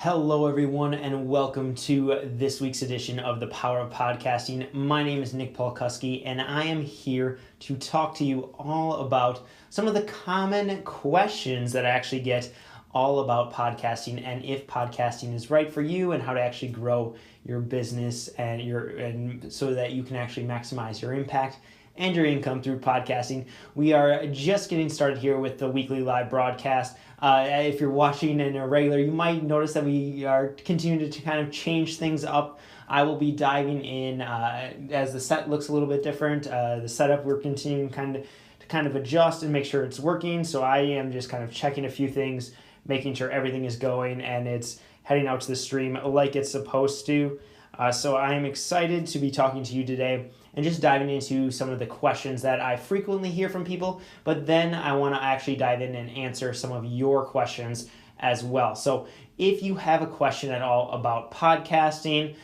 Hello, everyone, and welcome to this week's edition of The Power of Podcasting. My name is Nick Palkowski, and I am here to talk to you all about some of the common questions that I actually get all about podcasting and if podcasting is right for you and how to actually grow your business and so that you can actually maximize your impact and your income through podcasting. We are just getting started here with the weekly live broadcast. If you're watching in a regular, you might notice that we are continuing to kind of change things up. I will be diving in as the set looks a little bit different. The setup we're continuing to adjust and make sure it's working. So I am just kind of checking a few things, making sure everything is going and it's heading out to the stream like it's supposed to. So I am excited to be talking to you today and just diving into some of the questions that I frequently hear from people, but then I want to actually dive in and answer some of your questions as well. So if you have a question at all about podcasting,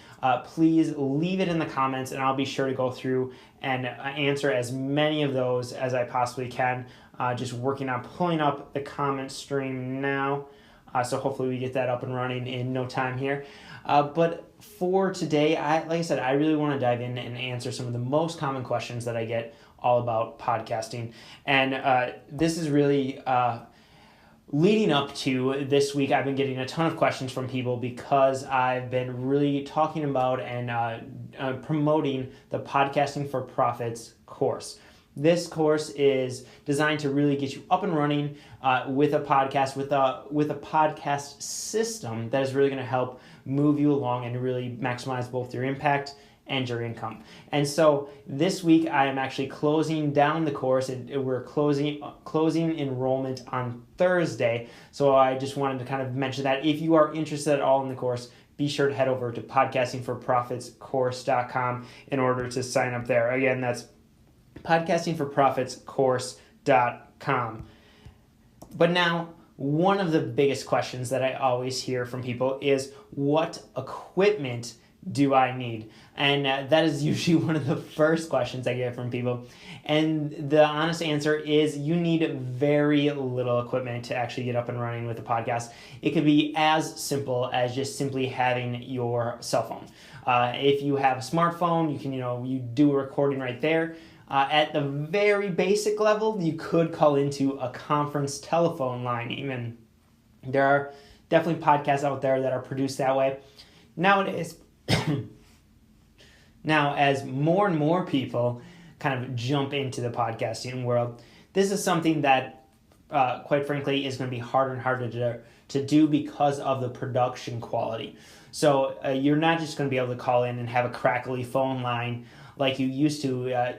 please leave it in the comments and I'll be sure to go through and answer as many of those as I possibly can. Just working on pulling up the comment stream now. So hopefully we get that up and running in no time here. But for today, like I said, I really want to dive in and answer some of the most common questions that I get all about podcasting. And this is really leading up to this week. I've been getting a ton of questions from people because I've been really talking about and promoting the Podcasting for Profits course. This course is designed to really get you up and running with a podcast, with a podcast system that is really going to help move you along and really maximize both your impact and your income. And so this week I am actually closing down the course. We're closing enrollment on Thursday. So I just wanted to kind of mention that if you are interested at all in the course, be sure to head over to podcastingforprofitscourse.com in order to sign up there. Again, that's podcastingforprofitscourse.com. But now, one of the biggest questions that I always hear from people is, what equipment do I need? And that is usually one of the first questions I get from people. And the honest answer is you need very little equipment to actually get up and running with a podcast. It could be as simple as just simply having your cell phone. If you have a smartphone, you can you do a recording right there. At the very basic level, you could call into a conference telephone line even. There are definitely podcasts out there that are produced that way. Nowadays, now as more and more people kind of jump into the podcasting world, this is something that, quite frankly, is going to be harder and harder to do because of the production quality. So you're not just going to be able to call in and have a crackly phone line like you used to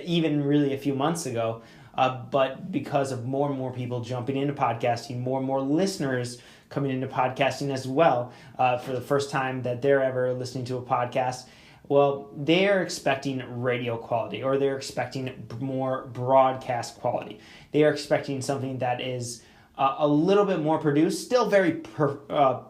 even really a few months ago, but because of more and more people jumping into podcasting, more and more listeners coming into podcasting as well for the first time that they're ever listening to a podcast, well, they're expecting radio quality or they're expecting more broadcast quality. They are expecting something that is a little bit more produced, still very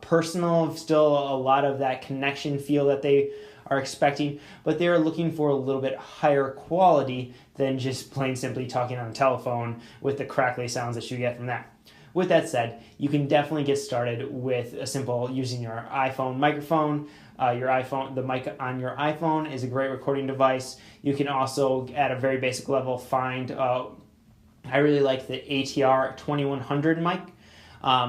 personal, still a lot of that connection feel that they are expecting, but they're looking for a little bit higher quality than just plain simply talking on a telephone with the crackly sounds that you get from that. With that said, you can definitely get started with a simple using your iPhone microphone. The mic on your iPhone is a great recording device. You can also, at a very basic level, find, I really like the ATR 2100 mic.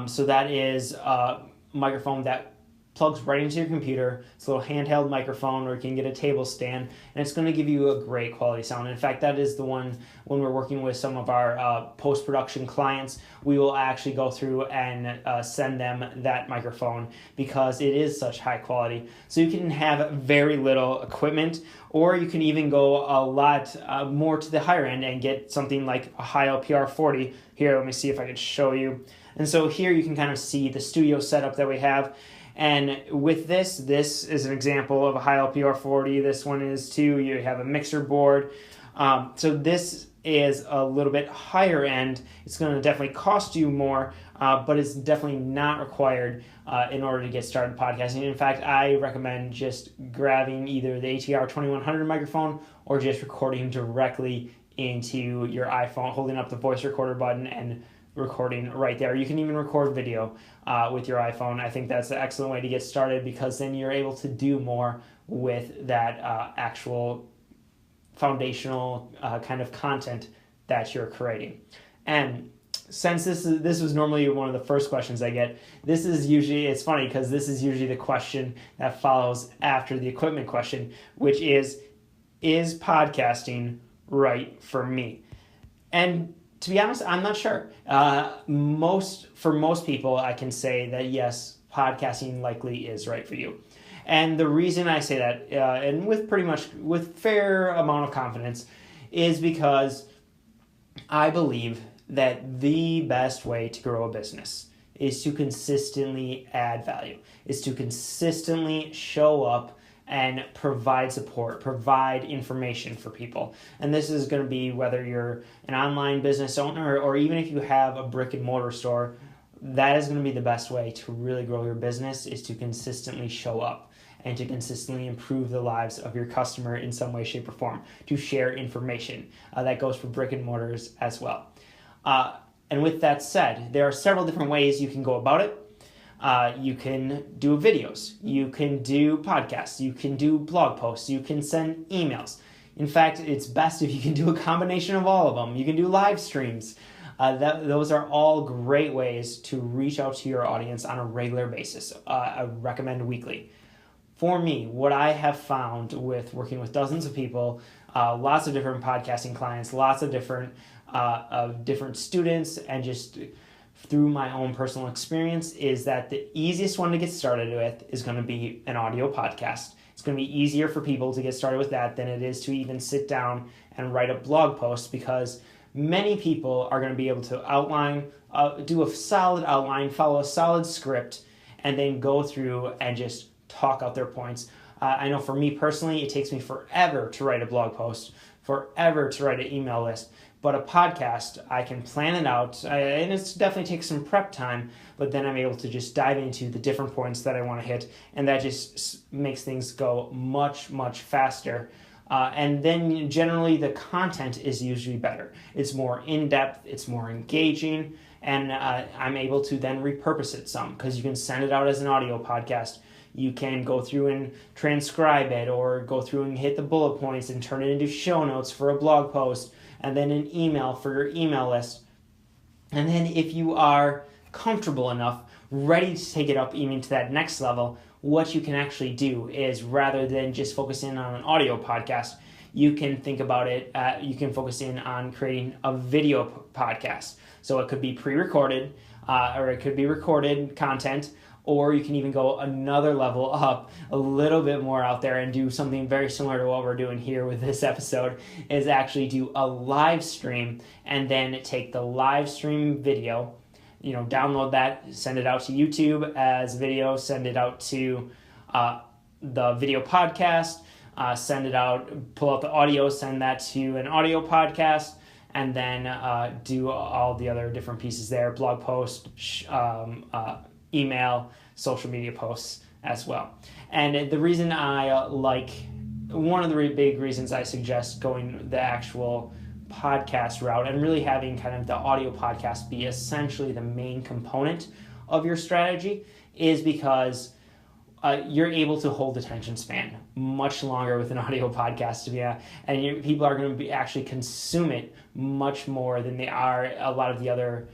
So that is a microphone that plugs right into your computer. It's a little handheld microphone, or you can get a table stand, and it's going to give you a great quality sound. In fact, that is the one when we're working with some of our post-production clients, we will actually go through and send them that microphone because it is such high quality. So you can have very little equipment, or you can even go a lot more to the higher end and get something like a Heil PR40. Here, let me see if I can show you. And so here you can kind of see the studio setup that we have. And with this is an example of a Heil PR40. This one is too. You have a mixer board. So this is a little bit higher end. It's going to definitely cost you more, but it's definitely not required in order to get started podcasting. In fact, I recommend just grabbing either the ATR 2100 microphone or just recording directly into your iPhone, holding up the voice recorder button and recording right there. You can even record video with your iPhone. I think that's an excellent way to get started, because then you're able to do more with that actual foundational kind of content that you're creating. And since this was normally one of the first questions I get, this is usually, it's funny because this is usually the question that follows after the equipment question, which is podcasting right for me? And to be honest, I'm not sure. For most people, I can say that yes, podcasting likely is right for you. And the reason I say that, and with fair amount of confidence, is because I believe that the best way to grow a business is to consistently add value, is to consistently show up and provide support, provide information for people. And this is going to be whether you're an online business owner or even if you have a brick and mortar store. That is going to be the best way to really grow your business, is to consistently show up and to consistently improve the lives of your customer in some way, shape, or form, to share information. That goes for brick and mortars as well. And with that said, there are several different ways you can go about it. You can do videos, you can do podcasts, you can do blog posts, you can send emails. In fact, it's best if you can do a combination of all of them. You can do live streams. Those are all great ways to reach out to your audience on a regular basis. I recommend weekly. For me, what I have found with working with dozens of people, lots of different podcasting clients, lots of different students, and just through my own personal experience, is that the easiest one to get started with is going to be an audio podcast. It's going to be easier for people to get started with that than it is to even sit down and write a blog post, because many people are going to be able to do a solid outline, follow a solid script, and then go through and just talk out their points. I know for me personally, it takes me forever to write a blog post, forever to write an email list. But a podcast, I can plan it out, and it definitely takes some prep time, but then I'm able to just dive into the different points that I want to hit, and that just makes things go much, much faster. And then generally the content is usually better. It's more in-depth, it's more engaging, and I'm able to then repurpose it some, because you can send it out as an audio podcast. You can go through and transcribe it, or go through and hit the bullet points and turn it into show notes for a blog post, and then an email for your email list. And then if you are comfortable enough, ready to take it up even to that next level, what you can actually do is, rather than just focus in on an audio podcast, you can think about it, you can focus in on creating a video podcast. So it could be pre-recorded, or it could be recorded content, or you can even go another level up, a little bit more out there, and do something very similar to what we're doing here with this episode, is actually do a live stream, and then take the live stream video, download that, send it out to YouTube as video, send it out to the video podcast, send it out, pull out the audio, send that to an audio podcast, and then do all the other different pieces there, blog post, email, social media posts as well. And the reason one of the big reasons I suggest going the actual podcast route and really having kind of the audio podcast be essentially the main component of your strategy is because you're able to hold attention span much longer with an audio podcast, and people are going to actually consume it much more than they are a lot of the other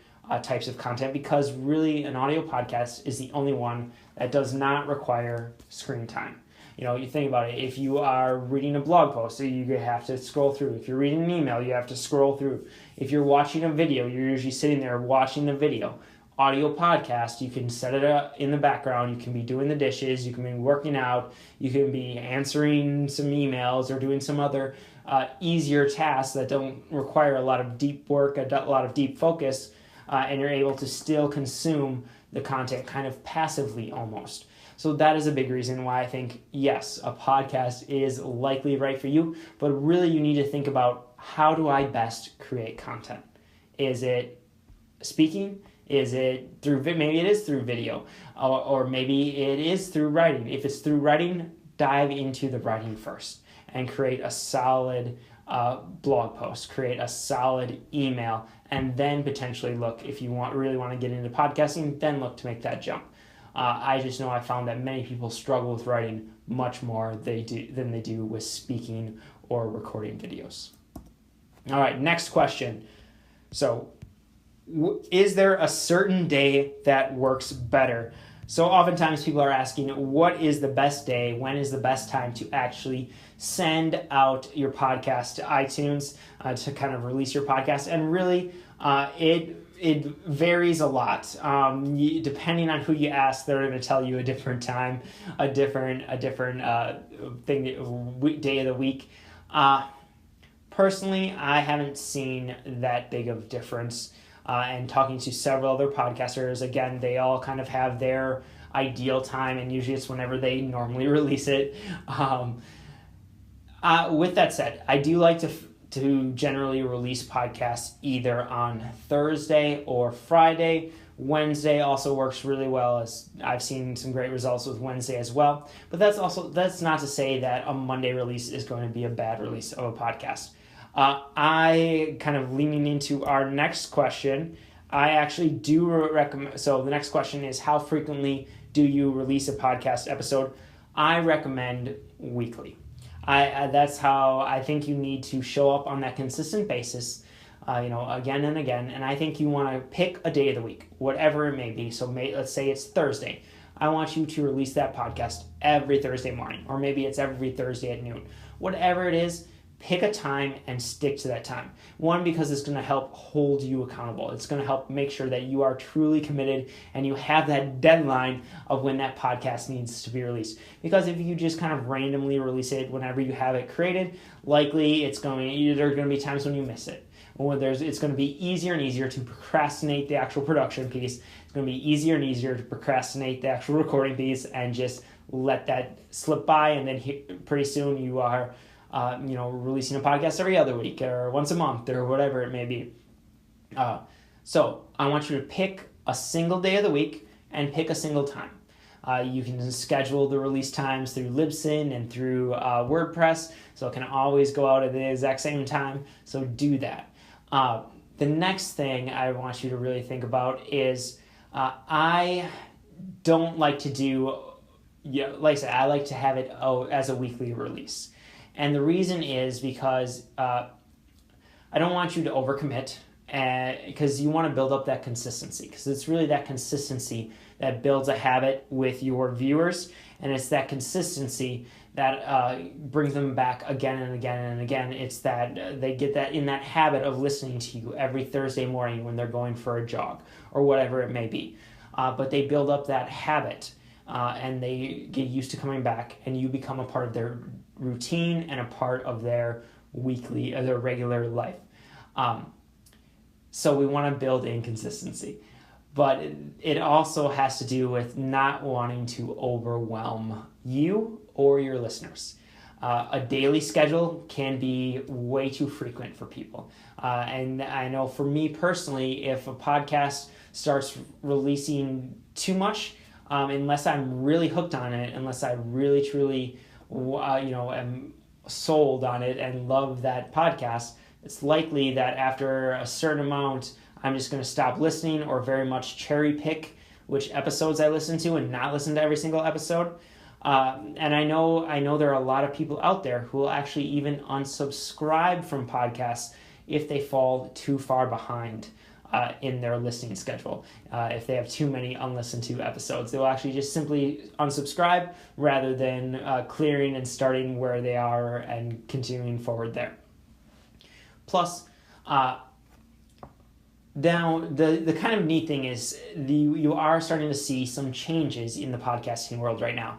types of content, because really an audio podcast is the only one that does not require screen time. You think about it, if you are reading a blog post, you have to scroll through. If you're reading an email, you have to scroll through. If you're watching a video, you're usually sitting there watching the video. Audio podcast, you can set it up in the background, you can be doing the dishes, you can be working out, you can be answering some emails or doing some other easier tasks that don't require a lot of deep work, a lot of deep focus, and you're able to still consume the content kind of passively almost. So that is a big reason why I think, yes, a podcast is likely right for you, but really you need to think about, how do I best create content? Is it speaking? Is it through, maybe it is through video, or maybe it is through writing. If it's through writing, dive into the writing first and create a solid blog post, create a solid email, and then potentially look, if you really want to get into podcasting, then look to make that jump. I just know I found that many people struggle with writing much more than they do with speaking or recording videos. All right, next question. So, is there a certain day that works better? So oftentimes people are asking, what is the best day? When is the best time to actually send out your podcast to iTunes to kind of release your podcast? And really, it varies a lot. Depending on who you ask, they're going to tell you a different time, a different thing, day of the week. Personally, I haven't seen that big of a difference. And talking to several other podcasters, again, they all kind of have their ideal time, and usually it's whenever they normally release it. With that said, I do like to generally release podcasts either on Thursday or Friday. Wednesday also works really well, as I've seen some great results with Wednesday as well. But that's not to say that a Monday release is going to be a bad release of a podcast. I kind of leaning into our next question, I actually do recommend, so the next question is, how frequently do you release a podcast episode? I recommend weekly. That's how I think you need to show up on that consistent basis, again and again. And I think you want to pick a day of the week, whatever it may be. So let's say it's Thursday. I want you to release that podcast every Thursday morning, or maybe it's every Thursday at noon. Whatever it is, pick a time and stick to that time. One, because it's going to help hold you accountable. It's going to help make sure that you are truly committed and you have that deadline of when that podcast needs to be released. Because if you just kind of randomly release it whenever you have it created, likely there are going to be times when you miss it. It's going to be easier and easier to procrastinate the actual production piece. It's going to be easier and easier to procrastinate the actual recording piece and just let that slip by, and then pretty soon you are releasing a podcast every other week or once a month or whatever it may be. So I want you to pick a single day of the week and pick a single time. You can schedule the release times through Libsyn and through WordPress, so it can always go out at the exact same time. So do that. The next thing I want you to really think about is I don't like to do, like I said, I like to have it as a weekly release. And the reason is because I don't want you to overcommit, because you want to build up that consistency, because it's really that consistency that builds a habit with your viewers, and it's that consistency that brings them back again and again and again. It's that they get that in that habit of listening to you every Thursday morning when they're going for a jog or whatever it may be. But they build up that habit, and they get used to coming back, and you become a part of their routine and a part of their their regular life. So we want to build in consistency, but it also has to do with not wanting to overwhelm you or your listeners. A daily schedule can be way too frequent for people. And I know for me personally, if a podcast starts releasing too much, unless I'm really hooked on it, unless I really truly am sold on it and love that podcast, it's likely that after a certain amount, I'm just going to stop listening, or very much cherry pick which episodes I listen to and not listen to every single episode. And I know there are a lot of people out there who will actually even unsubscribe from podcasts if they fall too far behind in their listening schedule. If they have too many unlistened to episodes, they'll actually just simply unsubscribe rather than clearing and starting where they are and continuing forward there. Plus, now the kind of neat thing is you are starting to see some changes in the podcasting world right now.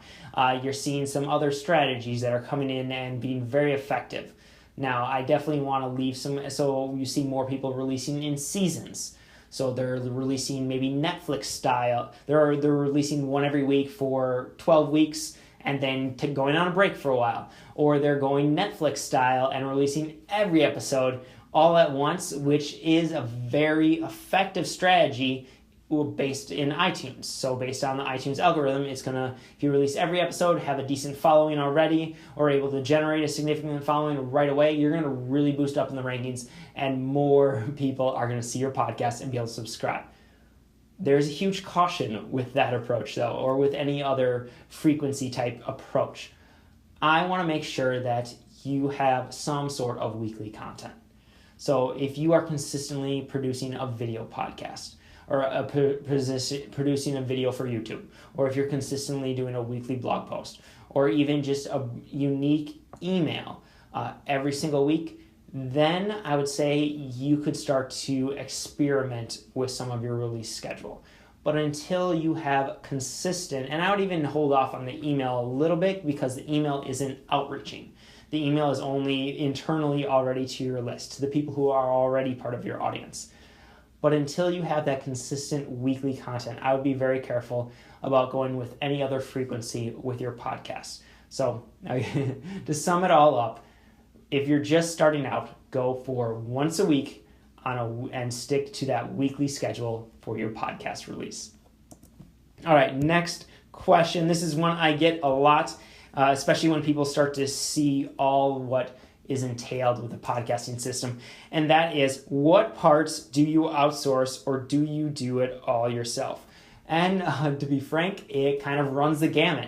You're seeing some other strategies that are coming in and being very effective. Now, I definitely want to leave so you see more people releasing in seasons. So they're releasing maybe Netflix style. They're releasing one every week for 12 weeks and then going on a break for a while. Or they're going Netflix style and releasing every episode all at once, which is a very effective strategy based in iTunes. So based on the iTunes algorithm, it's going to, if you release every episode, have a decent following already, or able to generate a significant following right away, you're going to really boost up in the rankings, and more people are going to see your podcast and be able to subscribe. There's a huge caution with that approach, though, or with any other frequency type approach. I want to make sure that you have some sort of weekly content. So if you are consistently producing a video podcast, or producing a video for YouTube, or if you're consistently doing a weekly blog post, or even just a unique email every single week, then I would say you could start to experiment with some of your release schedule. But until you have consistent, and I would even hold off on the email a little bit, because the email isn't outreaching. The email is only internally already to your list, to the people who are already part of your audience. But until you have that consistent weekly content, I would be very careful about going with any other frequency with your podcast. So to sum it all up, if you're just starting out, go for once a week and stick to that weekly schedule for your podcast release. All right, next question. This is one I get a lot, especially when people start to see all what is entailed with the podcasting system. And that is, what parts do you outsource, or do you do it all yourself? And to be frank, it kind of runs the gamut.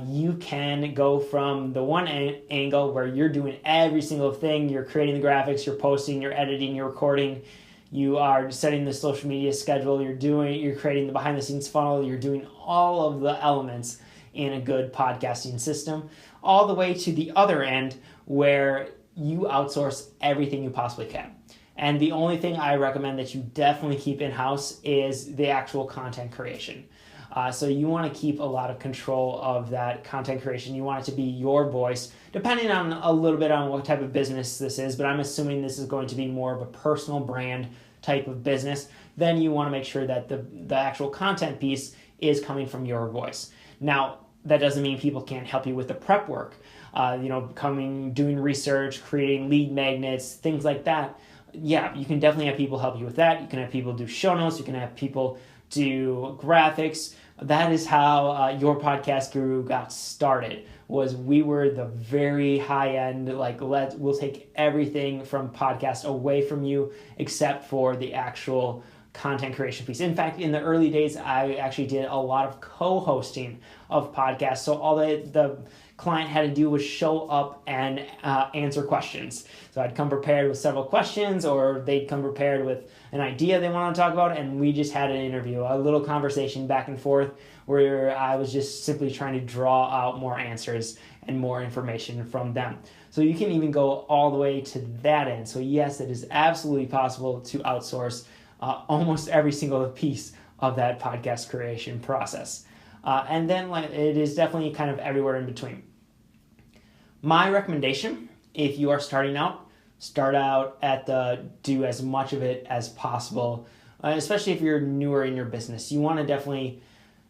You can go from the one angle where you're doing every single thing. You're creating the graphics, you're posting, you're editing, you're recording, you are setting the social media schedule, you're creating the behind the scenes funnel, you're doing all of the elements in a good podcasting system, all the way to the other end where you outsource everything you possibly can. And the only thing I recommend that you definitely keep in-house is the actual content creation. So you want to keep a lot of control of that content creation. You want it to be your voice, depending on a little bit on what type of business this is, but I'm assuming this is going to be more of a personal brand type of business. Then you want to make sure that the actual content piece is coming from your voice. Now, that doesn't mean people can't help you with the prep work. Doing research, creating lead magnets, things like that. Yeah, you can definitely have people help you with that. You can have people do show notes. You can have people do graphics. That is how Your Podcast Guru got started. We were the very high end, we'll take everything from podcast away from you except for the actual content creation piece. In fact, in the early days, I actually did a lot of co-hosting of podcasts. So all the client had to do was show up and answer questions. So I'd come prepared with several questions, or they'd come prepared with an idea they want to talk about, and we just had an interview, a little conversation back and forth, where I was just simply trying to draw out more answers and more information from them. So you can even go all the way to that end. So yes, it is absolutely possible to outsource almost every single piece of that podcast creation process. And then it is definitely kind of everywhere in between. My recommendation, if you are starting out, start out do as much of it as possible, especially if you're newer in your business. You want to definitely,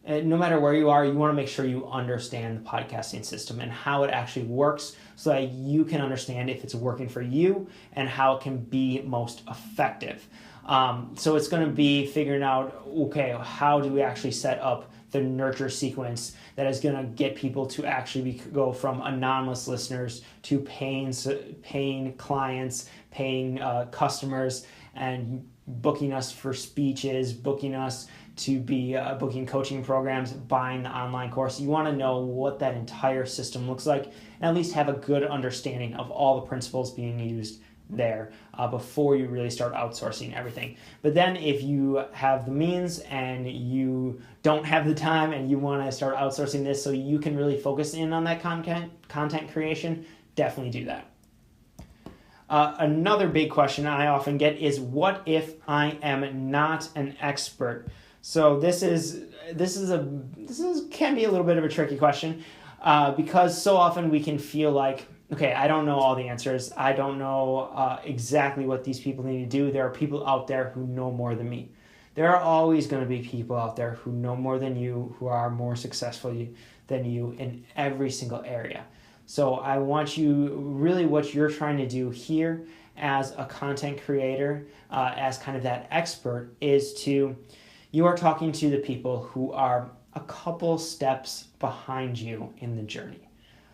no matter where you are, you want to make sure you understand the podcasting system and how it actually works, so that you can understand if it's working for you and how it can be most effective. So it's going to be figuring out, okay, how do we actually set up the nurture sequence that is going to get people to actually go from anonymous listeners to paying clients, paying customers, and booking us for speeches, booking us to be booking coaching programs, buying the online course. You want to know what that entire system looks like, and at least have a good understanding of all the principles being used there before you really start outsourcing everything. But then if you have the means and you don't have the time and you want to start outsourcing this so you can really focus in on that content creation, definitely do that. Another big question I often get is, what if I am not an expert? So this can be a little bit of a tricky question because so often we can feel like, okay, I don't know all the answers. I don't know exactly what these people need to do. There are people out there who know more than me. There are always going to be people out there who know more than you, who are more successful than you in every single area. So I want you, really what you're trying to do here as a content creator, as kind of that expert, is to You are talking to the people who are a couple steps behind you in the journey.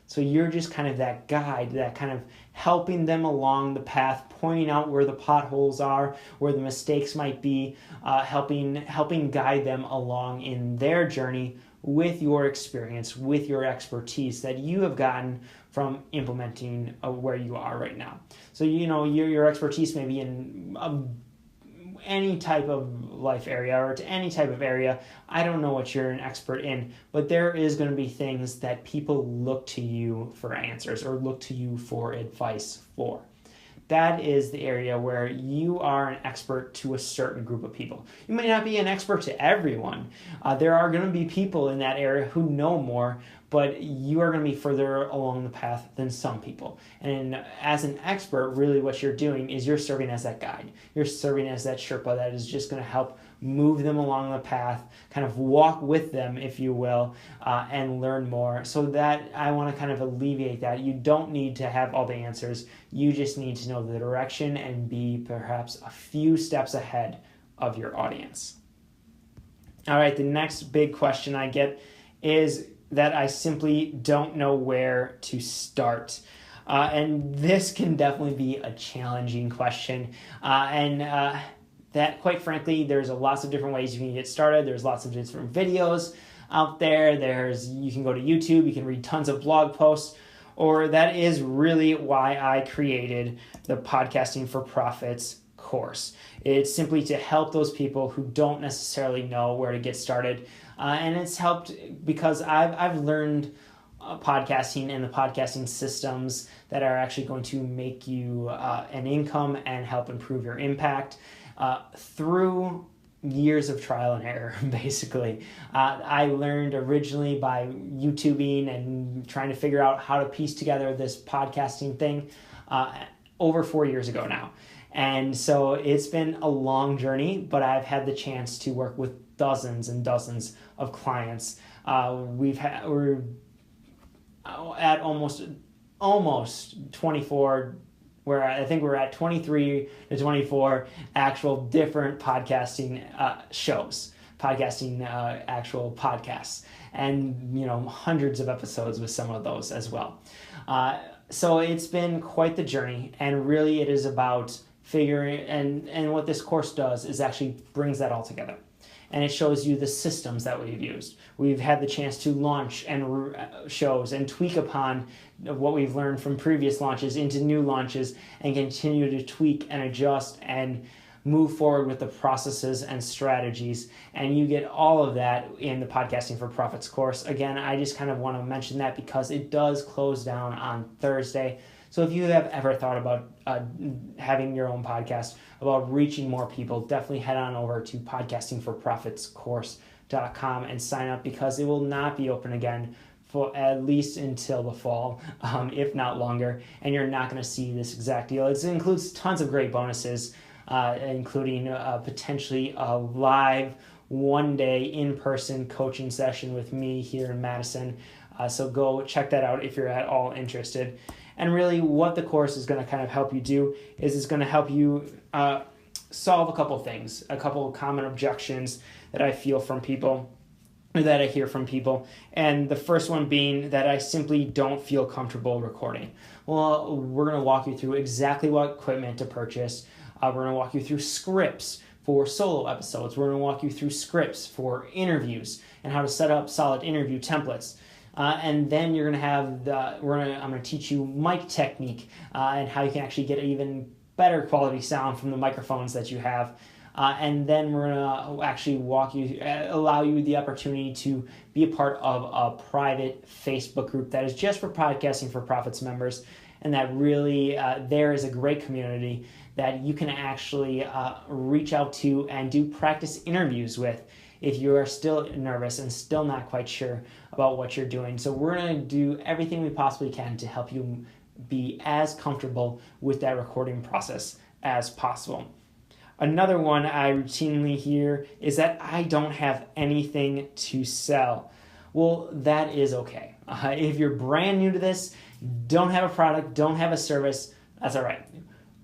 So you're just kind of that guide, that kind of helping them along the path, pointing out where the potholes are, where the mistakes might be, helping guide them along in their journey with your experience, with your expertise that you have gotten from implementing where you are right now. So, your expertise may be in any type of life area or to any type of area. I don't know what you're an expert in, but there is going to be things that people look to you for answers or look to you for advice for. That is the area where you are an expert to a certain group of people. You may not be an expert to everyone. There are going to be people in that area who know more, but you are going to be further along the path than some people. And as an expert, really what you're doing is you're serving as that guide. You're serving as that Sherpa that is just going to help move them along the path, kind of walk with them, if you will, and learn more. So that I want to kind of alleviate that. You don't need to have all the answers. You just need to know the direction and be perhaps a few steps ahead of your audience. All right, the next big question I get is that I simply don't know where to start. And this can definitely be a challenging question. That, quite frankly, there's lots of different ways you can get started. There's lots of different videos out there. You can go to YouTube, you can read tons of blog posts, or that is really why I created the Podcasting for Profits course. It's simply to help those people who don't necessarily know where to get started. And it's helped because I've learned podcasting and the podcasting systems that are actually going to make you an income and help improve your impact through years of trial and error, basically. I learned originally by YouTubing and trying to figure out how to piece together this podcasting thing over 4 years ago now. And so it's been a long journey, but I've had the chance to work with dozens and dozens of clients. We're at almost 24, where I think we're at 23 to 24 actual different podcasting shows, actual podcasts, and hundreds of episodes with some of those as well. So it's been quite the journey, and really it is about figuring, and what this course does is actually brings that all together. And it shows you the systems that we've used. We've had the chance to launch and shows and tweak upon what we've learned from previous launches into new launches and continue to tweak and adjust and move forward with the processes and strategies. And you get all of that in the Podcasting for Profits course. Again, I just kind of want to mention that because it does close down on Thursday. So if you have ever thought about having your own podcast, about reaching more people, definitely head on over to podcastingforprofitscourse.com and sign up, because it will not be open again for at least until the fall, if not longer, and you're not going to see this exact deal. It includes tons of great bonuses, including potentially a live one-day in-person coaching session with me here in Madison. So go check that out if you're at all interested. And really what the course is going to kind of help you do is it's going to help you solve a couple things, a couple of common objections that I feel from people, or that I hear from people. And the first one being that I simply don't feel comfortable recording. Well, we're going to walk you through exactly what equipment to purchase. We're going to walk you through scripts for solo episodes. We're going to walk you through scripts for interviews and how to set up solid interview templates. And then you're going to have I'm going to teach you mic technique and how you can actually get even better quality sound from the microphones that you have. And then we're going to actually allow you the opportunity to be a part of a private Facebook group that is just for Podcasting for Profits members. And that really, there is a great community that you can actually reach out to and do practice interviews with if you are still nervous and still not quite sure about what you're doing. So we're going to do everything we possibly can to help you be as comfortable with that recording process as possible. Another one I routinely hear is that I don't have anything to sell. Well, that is okay. If you're brand new to this, don't have a product, don't have a service, that's all right.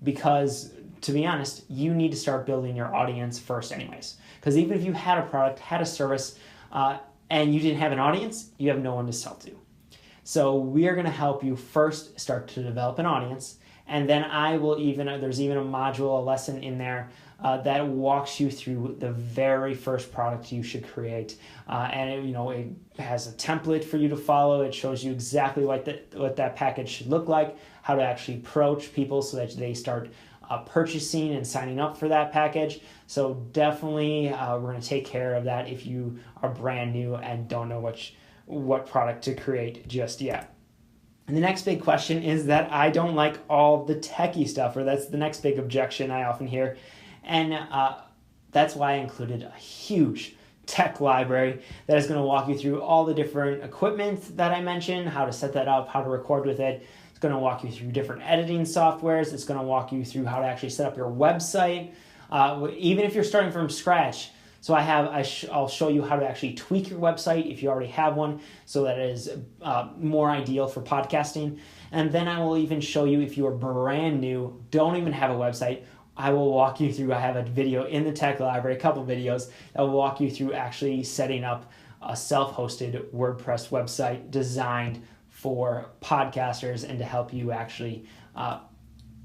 Because to be honest, you need to start building your audience first anyways. Because even if you had a product, had a service, and you didn't have an audience, you have no one to sell to. So we are going to help you first start to develop an audience, and then there's even a module, a lesson in there that walks you through the very first product you should create. And it has a template for you to follow. It shows you exactly what that package should look like, how to actually approach people so that they start purchasing and signing up for that package. So definitely we're going to take care of that if you are brand new and don't know what product to create just yet. And the next big question is that I don't like all the techie stuff, or that's the next big objection I often hear. And that's why I included a huge tech library that is going to walk you through all the different equipment that I mentioned, how to set that up, how to record with it. It's going to walk you through different editing softwares. It's going to walk you through how to actually set up your website, even if you're starting from scratch. So I'll show you how to actually tweak your website if you already have one, so that it is more ideal for podcasting. And then I will even show you, if you are brand new, don't even have a website, I will walk you through. I have a video in the tech library, a couple videos that will walk you through actually setting up a self-hosted WordPress website designed for podcasters and to help you actually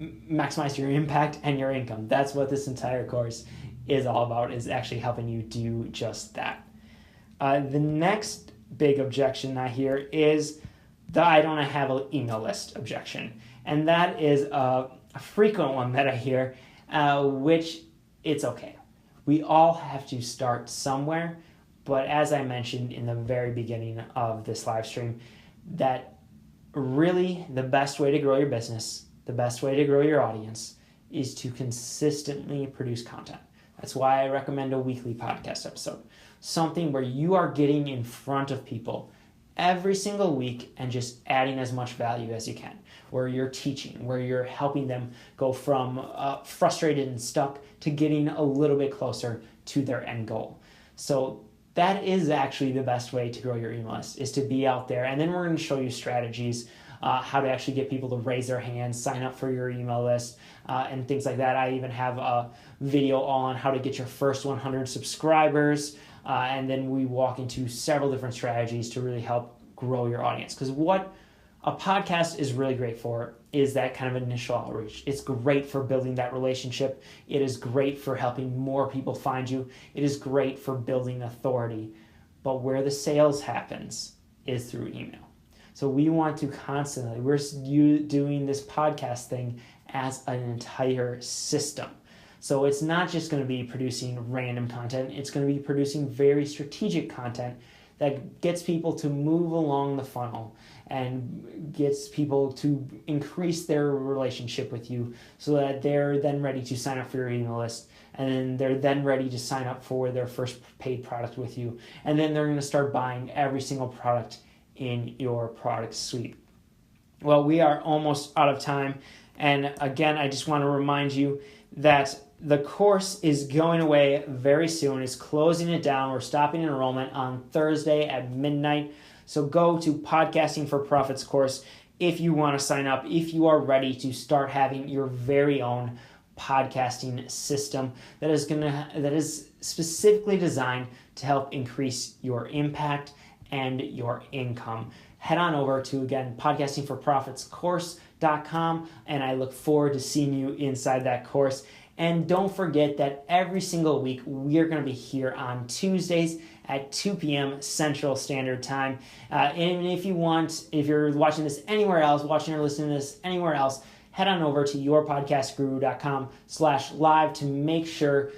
maximize your impact and your income. That's what this entire course is all about, is actually helping you do just that. The next big objection I hear is the I don't have an email list objection. And that is a frequent one that I hear, which it's okay. We all have to start somewhere, but as I mentioned in the very beginning of this live stream, that really the best way to grow your business, the best way to grow your audience, is to consistently produce content. That's why I recommend a weekly podcast episode. Something where you are getting in front of people every single week and just adding as much value as you can. Where you're teaching, where you're helping them go from frustrated and stuck to getting a little bit closer to their end goal. So that is actually the best way to grow your email list, is to be out there. And then we're going to show you strategies, how to actually get people to raise their hands, sign up for your email list, and things like that. I even have a video on how to get your first 100 subscribers. And then we walk into several different strategies to really help grow your audience. Because what a podcast is really great for is that kind of initial outreach. It's great for building that relationship. It is great for helping more people find you. It is great for building authority. But where the sales happens is through email. So we want to constantly, we're doing this podcast thing as an entire system. So it's not just going to be producing random content. It's going to be producing very strategic content that gets people to move along the funnel and gets people to increase their relationship with you, so that they're then ready to sign up for your email list, and then they're then ready to sign up for their first paid product with you, and then they're going to start buying every single product in your product suite. Well, we are almost out of time, and again, I just want to remind you that the course is going away very soon. It's closing it down. We're stopping enrollment on Thursday at midnight. So go to Podcasting for Profits course if you want to sign up, if you are ready to start having your very own podcasting system that is specifically designed to help increase your impact and your income. Head on over to, again, podcastingforprofitscourse.com, and I look forward to seeing you inside that course. And don't forget that every single week we're going to be here on Tuesdays at 2 p.m. Central Standard Time. And if you're watching this anywhere else, watching or listening to this anywhere else, head on over to yourpodcastguru.com/live to make sure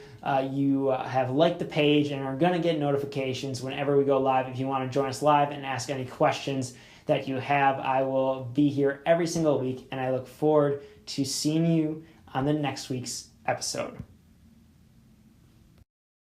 you have liked the page and are going to get notifications whenever we go live. If you want to join us live and ask any questions that you have, I will be here every single week, and I look forward to seeing you on the next week's episode.